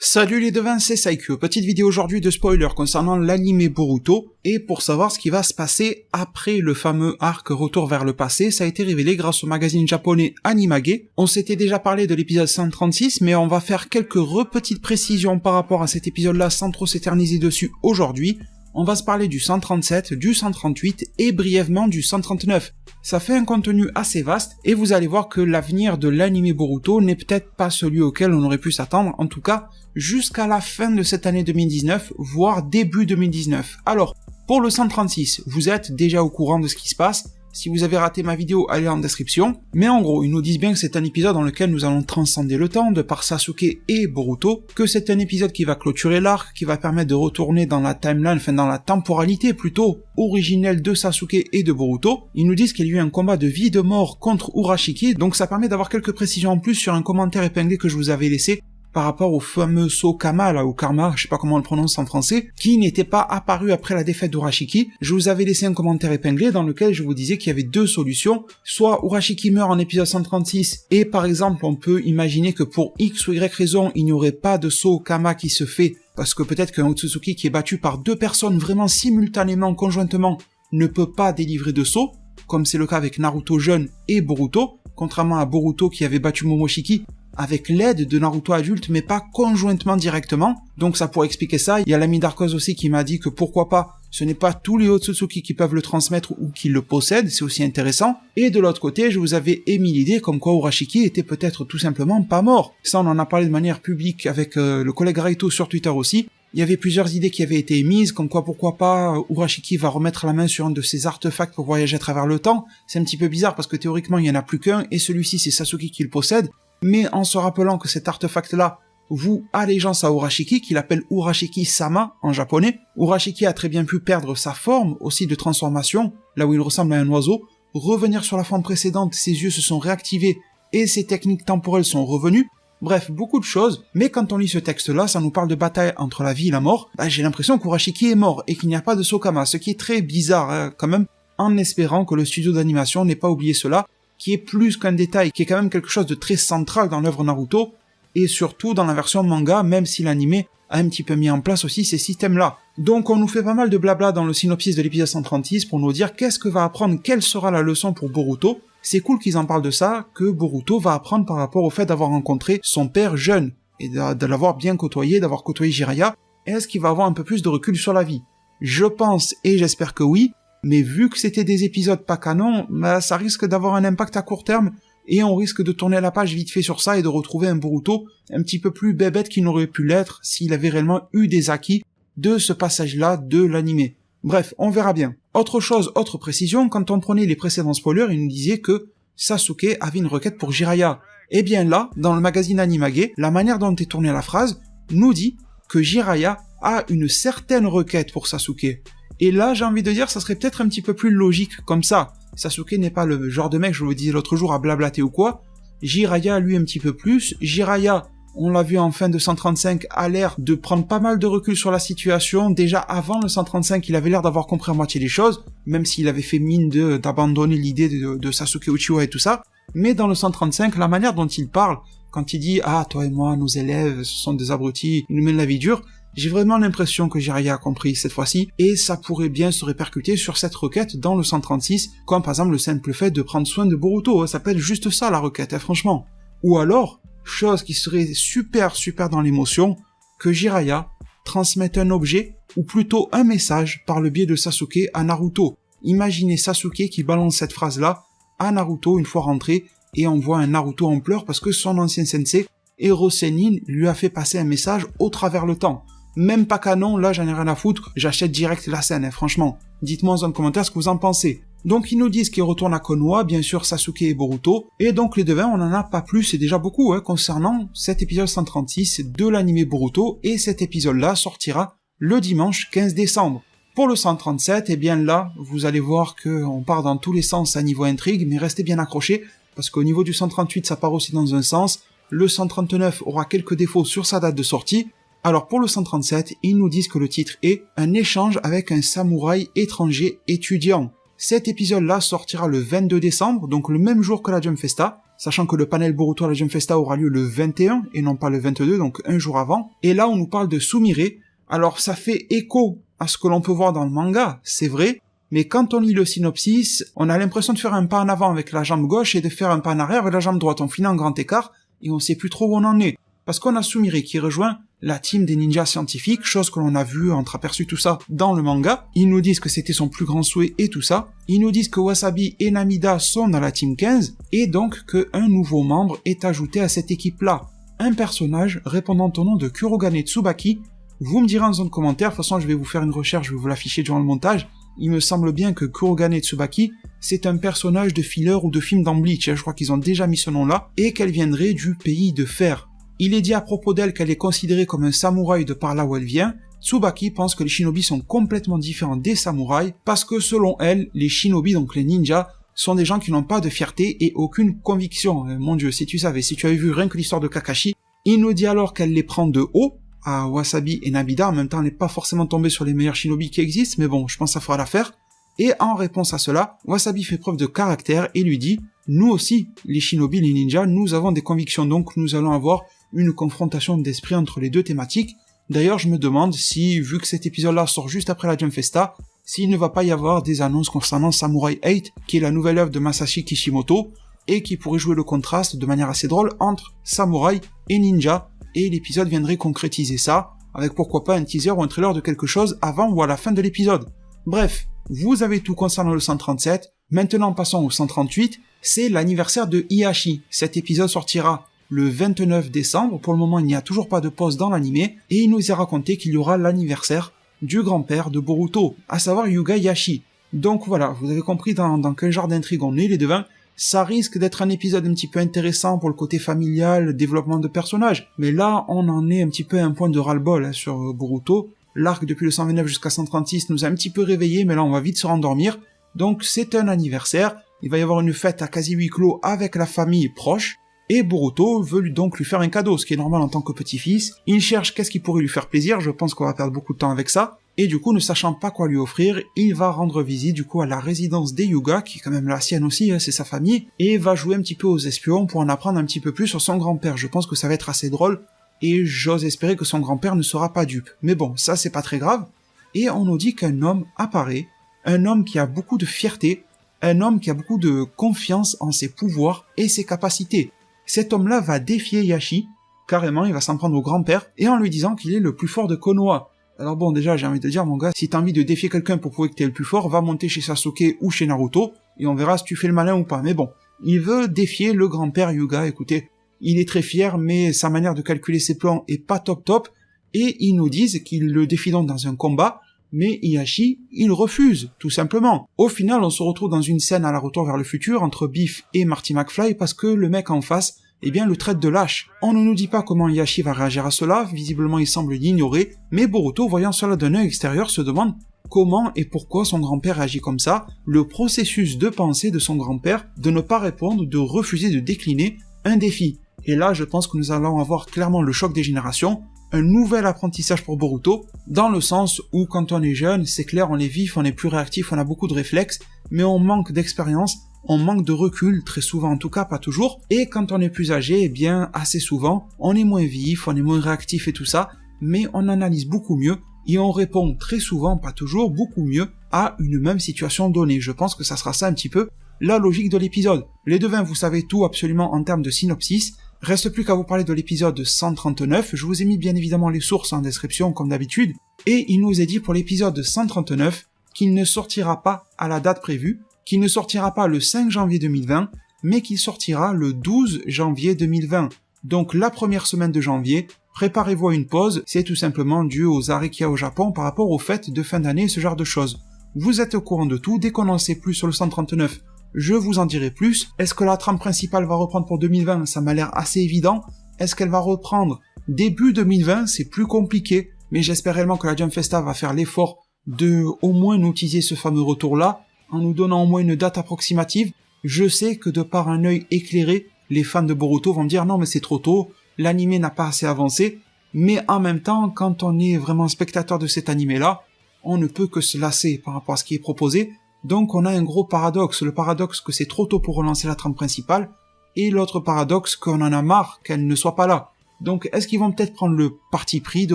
Salut les devins, c'est Saikyo. Petite vidéo aujourd'hui de spoiler concernant l'anime Boruto, et pour savoir ce qui va se passer après le fameux arc Retour vers le passé, ça a été révélé grâce au magazine japonais Animage. On s'était déjà parlé de l'épisode 136, mais on va faire quelques petites précisions par rapport à cet épisode-là sans trop s'éterniser dessus aujourd'hui. On va se parler du 137, du 138 et brièvement du 139. Ça fait un contenu assez vaste et vous allez voir que l'avenir de l'anime Boruto n'est peut-être pas celui auquel on aurait pu s'attendre, en tout cas jusqu'à la fin de cette année 2019, voire début 2019. Alors, pour le 136, vous êtes déjà au courant de ce qui se passe. Si vous avez raté ma vidéo, allez en description. Mais en gros, ils nous disent bien que c'est un épisode dans lequel nous allons transcender le temps de par Sasuke et Boruto, que c'est un épisode qui va clôturer l'arc, qui va permettre de retourner dans la timeline, enfin dans la temporalité plutôt, originelle de Sasuke et de Boruto. Ils nous disent qu'il y a eu un combat de vie et de mort contre Urashiki, donc ça permet d'avoir quelques précisions en plus sur un commentaire épinglé que je vous avais laissé par rapport au fameux Sokama, là, ou Karma, je sais pas comment on le prononce en français, qui n'était pas apparu après la défaite d'Urashiki. Je vous avais laissé un commentaire épinglé dans lequel je vous disais qu'il y avait deux solutions. Soit Urashiki meurt en épisode 136, et par exemple, on peut imaginer que pour X ou Y raison, il n'y aurait pas de Sokama qui se fait, parce que peut-être qu'un Otsutsuki qui est battu par deux personnes vraiment simultanément, conjointement, ne peut pas délivrer de saut, comme c'est le cas avec Naruto jeune et Boruto, contrairement à Boruto qui avait battu Momoshiki, avec l'aide de Naruto adulte, mais pas conjointement directement. Donc ça pourrait expliquer ça. Il y a l'ami Darkos aussi qui m'a dit que pourquoi pas, ce n'est pas tous les Otsutsuki qui peuvent le transmettre ou qui le possèdent, c'est aussi intéressant. Et de l'autre côté, je vous avais émis l'idée comme quoi Urashiki était peut-être tout simplement pas mort. Ça, on en a parlé de manière publique avec le collègue Raito sur Twitter aussi. Il y avait plusieurs idées qui avaient été émises, comme quoi pourquoi pas Urashiki va remettre la main sur un de ses artefacts pour voyager à travers le temps. C'est un petit peu bizarre parce que théoriquement il n'y en a plus qu'un, et celui-ci c'est Sasuke qui le possède. Mais en se rappelant que cet artefact-là voue allégeance à Urashiki, qu'il appelle Urashiki-sama en japonais, Urashiki a très bien pu perdre sa forme aussi de transformation, là où il ressemble à un oiseau, revenir sur la forme précédente, ses yeux se sont réactivés et ses techniques temporelles sont revenues. Bref, beaucoup de choses, mais quand on lit ce texte-là, ça nous parle de bataille entre la vie et la mort. J'ai l'impression qu'Urashiki est mort et qu'il n'y a pas de Sokama, ce qui est très bizarre quand même, en espérant que le studio d'animation n'ait pas oublié cela, qui est plus qu'un détail, qui est quand même quelque chose de très central dans l'œuvre Naruto, et surtout dans la version manga, même si l'anime a un petit peu mis en place aussi ces systèmes-là. Donc on nous fait pas mal de blabla dans le synopsis de l'épisode 136 pour nous dire qu'est-ce que va apprendre, quelle sera la leçon pour Boruto. C'est cool qu'ils en parlent de ça, que Boruto va apprendre par rapport au fait d'avoir rencontré son père jeune, et de l'avoir bien côtoyé, d'avoir côtoyé Jiraiya. Est-ce qu'il va avoir un peu plus de recul sur la vie? Je pense, et j'espère que oui, mais vu que c'était des épisodes pas canon, ça risque d'avoir un impact à court terme, et on risque de tourner la page vite fait sur ça et de retrouver un Boruto un petit peu plus bébête qu'il n'aurait pu l'être s'il avait réellement eu des acquis de ce passage-là de l'anime. Bref, on verra bien. Autre chose, autre précision, quand on prenait les précédents spoilers, il nous disait que Sasuke avait une requête pour Jiraiya. Et bien là, dans le magazine Animage, la manière dont est tournée la phrase nous dit que Jiraiya a une certaine requête pour Sasuke. Et là, j'ai envie de dire, ça serait peut-être un petit peu plus logique comme ça. Sasuke n'est pas le genre de mec, je vous le disais l'autre jour, à blablater ou quoi. Jiraiya, lui, un petit peu plus. Jiraiya, on l'a vu en fin de 135, a l'air de prendre pas mal de recul sur la situation. Déjà avant le 135, il avait l'air d'avoir compris à moitié les choses, même s'il avait fait mine d'abandonner l'idée de Sasuke Uchiwa et tout ça. Mais dans le 135, la manière dont il parle, quand il dit « Ah, toi et moi, nos élèves, ce sont des abrutis, ils nous mènent la vie dure », j'ai vraiment l'impression que Jiraiya a compris cette fois-ci, et ça pourrait bien se répercuter sur cette requête dans le 136, comme par exemple le simple fait de prendre soin de Boruto, ça s'appelle juste ça la requête, franchement. Ou alors, chose qui serait super dans l'émotion, que Jiraiya transmette un objet, ou plutôt un message, par le biais de Sasuke à Naruto. Imaginez Sasuke qui balance cette phrase-là à Naruto une fois rentré, et on voit un Naruto en pleurs parce que son ancien sensei, Ero Sennin, lui a fait passer un message au travers le temps. Même pas canon, là j'en ai rien à foutre, j'achète direct la scène, franchement. Dites-moi en zone commentaire ce que vous en pensez. Donc ils nous disent qu'ils retournent à Konoha, bien sûr Sasuke et Boruto, et donc les devins on en a pas plus, c'est déjà beaucoup concernant cet épisode 136 de l'anime Boruto, et cet épisode-là sortira le dimanche 15 décembre. Pour le 137, eh bien là, vous allez voir qu'on part dans tous les sens à niveau intrigue, mais restez bien accrochés, parce qu'au niveau du 138 ça part aussi dans un sens, le 139 aura quelques défauts sur sa date de sortie. Alors pour le 137, ils nous disent que le titre est « Un échange avec un samouraï étranger étudiant ». Cet épisode-là sortira le 22 décembre, donc le même jour que la Jump Festa, sachant que le panel Boruto à la Jump Festa aura lieu le 21 et non pas le 22, donc un jour avant. Et là, on nous parle de Sumire. Alors, ça fait écho à ce que l'on peut voir dans le manga, c'est vrai, mais quand on lit le synopsis, on a l'impression de faire un pas en avant avec la jambe gauche et de faire un pas en arrière avec la jambe droite. On finit en grand écart et on sait plus trop où on en est. Parce qu'on a Sumire qui rejoint la team des ninjas scientifiques, chose que l'on a vu, entreaperçu tout ça dans le manga. Ils nous disent que c'était son plus grand souhait et tout ça. Ils nous disent que Wasabi et Namida sont dans la team 15, et donc qu'un nouveau membre est ajouté à cette équipe-là. Un personnage répondant au nom de Kurogane Tsubaki. Vous me direz en zone de commentaires, de toute façon je vais vous faire une recherche, je vais vous l'afficher durant le montage. Il me semble bien que Kurogane Tsubaki, c'est un personnage de filler ou de film dans Bleach, je crois qu'ils ont déjà mis ce nom-là, et qu'elle viendrait du pays de fer. Il est dit à propos d'elle qu'elle est considérée comme un samouraï de par là où elle vient. Tsubaki pense que les shinobi sont complètement différents des samouraïs, parce que selon elle, les shinobi, donc les ninjas, sont des gens qui n'ont pas de fierté et aucune conviction. Mon dieu, si tu savais, si tu avais vu rien que l'histoire de Kakashi, il nous dit alors qu'elle les prend de haut, à Wasabi et Namida. En même temps, elle n'est pas forcément tombée sur les meilleurs shinobi qui existent, mais bon, je pense que ça fera l'affaire. Et en réponse à cela, Wasabi fait preuve de caractère et lui dit « Nous aussi, les shinobi, les ninjas, nous avons des convictions, donc nous allons avoir une confrontation d'esprit entre les deux thématiques. » D'ailleurs, je me demande si, vu que cet épisode-là sort juste après la Jump Festa, s'il ne va pas y avoir des annonces concernant Samurai 8, qui est la nouvelle œuvre de Masashi Kishimoto, et qui pourrait jouer le contraste de manière assez drôle entre samouraï et ninja, et l'épisode viendrait concrétiser ça, avec pourquoi pas un teaser ou un trailer de quelque chose avant ou à la fin de l'épisode. Bref, vous avez tout concernant le 137, maintenant passons au 138, c'est l'anniversaire de Hiashi. Cet épisode sortira le 29 décembre, pour le moment il n'y a toujours pas de pause dans l'animé, et il nous est raconté qu'il y aura l'anniversaire du grand-père de Boruto, à savoir Yuga Hiashi. Donc voilà, vous avez compris dans quel genre d'intrigue on est les devins. Ça risque d'être un épisode un petit peu intéressant pour le côté familial, le développement de personnages, mais là on en est un petit peu à un point de ras-le-bol sur Boruto. L'arc depuis le 129 jusqu'à 136 nous a un petit peu réveillés, mais là on va vite se rendormir. Donc c'est un anniversaire, il va y avoir une fête à quasi huis clos avec la famille proche, et Boruto veut donc lui faire un cadeau, ce qui est normal en tant que petit-fils. Il cherche qu'est-ce qui pourrait lui faire plaisir, je pense qu'on va perdre beaucoup de temps avec ça, et du coup, ne sachant pas quoi lui offrir, il va rendre visite du coup à la résidence des Hyuga, qui est quand même la sienne aussi, c'est sa famille, et va jouer un petit peu aux espions pour en apprendre un petit peu plus sur son grand-père. Je pense que ça va être assez drôle, et j'ose espérer que son grand-père ne sera pas dupe. Mais bon, ça c'est pas très grave. Et on nous dit qu'un homme apparaît, un homme qui a beaucoup de fierté, un homme qui a beaucoup de confiance en ses pouvoirs et ses capacités. Cet homme-là va défier Hiashi, carrément, il va s'en prendre au grand-père, et en lui disant qu'il est le plus fort de Konoha. Alors bon, déjà, j'ai envie de dire, mon gars, si t'as envie de défier quelqu'un pour prouver que t'es le plus fort, va monter chez Sasuke ou chez Naruto, et on verra si tu fais le malin ou pas. Mais bon, il veut défier le grand-père Hyuga, écoutez, il est très fier, mais sa manière de calculer ses plans est pas top, et ils nous disent qu'ils le défient donc dans un combat, mais Hiashi, il refuse, tout simplement. Au final, on se retrouve dans une scène à la Retour vers le futur entre Biff et Marty McFly parce que le mec en face, eh bien, le traite de lâche. On ne nous dit pas comment Hiashi va réagir à cela, visiblement il semble l'ignorer, mais Boruto, voyant cela d'un œil extérieur, se demande comment et pourquoi son grand-père réagit comme ça, le processus de pensée de son grand-père, de ne pas répondre, de refuser de décliner un défi. Et là, je pense que nous allons avoir clairement le choc des générations, un nouvel apprentissage pour Boruto, dans le sens où quand on est jeune, c'est clair, on est vif, on est plus réactif, on a beaucoup de réflexes, mais on manque d'expérience, on manque de recul, très souvent en tout cas, pas toujours, et quand on est plus âgé, eh bien, assez souvent, on est moins vif, on est moins réactif et tout ça, mais on analyse beaucoup mieux, et on répond très souvent, pas toujours, beaucoup mieux, à une même situation donnée. Je pense que ça sera ça un petit peu la logique de l'épisode. Les devins, vous savez tout absolument en termes de synopsis. Reste plus qu'à vous parler de l'épisode 139, je vous ai mis bien évidemment les sources en description comme d'habitude, et il nous est dit pour l'épisode 139 qu'il ne sortira pas à la date prévue, qu'il ne sortira pas le 5 janvier 2020, mais qu'il sortira le 12 janvier 2020. Donc la première semaine de janvier, préparez-vous à une pause, c'est tout simplement dû aux arrêts qu'il y a au Japon par rapport aux fêtes de fin d'année et ce genre de choses. Vous êtes au courant de tout, dès qu'on en sait plus sur le 139, je vous en dirai plus. Est-ce que la trame principale va reprendre pour 2020? Ça m'a l'air assez évident. Est-ce qu'elle va reprendre début 2020? C'est plus compliqué, mais j'espère réellement que la Jump Festa va faire l'effort de au moins nous teaser ce fameux retour-là, en nous donnant au moins une date approximative. Je sais que de par un œil éclairé, les fans de Boruto vont me dire non mais c'est trop tôt, l'animé n'a pas assez avancé, mais en même temps, quand on est vraiment spectateur de cet animé-là, on ne peut que se lasser par rapport à ce qui est proposé. Donc on a un gros paradoxe, le paradoxe que c'est trop tôt pour relancer la trame principale, et l'autre paradoxe qu'on en a marre qu'elle ne soit pas là. Donc est-ce qu'ils vont peut-être prendre le parti pris de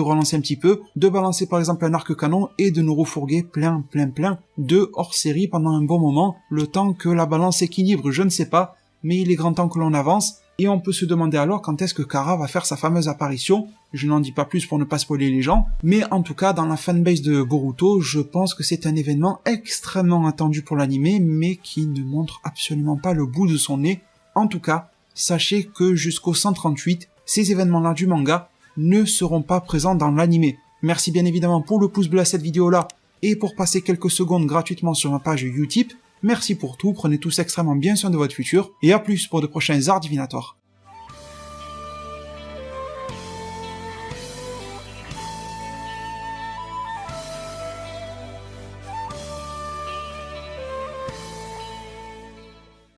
relancer un petit peu, de balancer par exemple un arc canon et de nous refourguer plein de hors-série pendant un bon moment, le temps que la balance équilibre, je ne sais pas, mais il est grand temps que l'on avance, et on peut se demander alors quand est-ce que Kara va faire sa fameuse apparition. Je n'en dis pas plus pour ne pas spoiler les gens, mais en tout cas dans la fanbase de Boruto, je pense que c'est un événement extrêmement attendu pour l'anime, mais qui ne montre absolument pas le bout de son nez. En tout cas, sachez que jusqu'au 138, ces événements-là du manga ne seront pas présents dans l'anime. Merci bien évidemment pour le pouce bleu à cette vidéo-là, et pour passer quelques secondes gratuitement sur ma page Utip. Merci pour tout, prenez tous extrêmement bien soin de votre futur, et à plus pour de prochains arts divinatoires.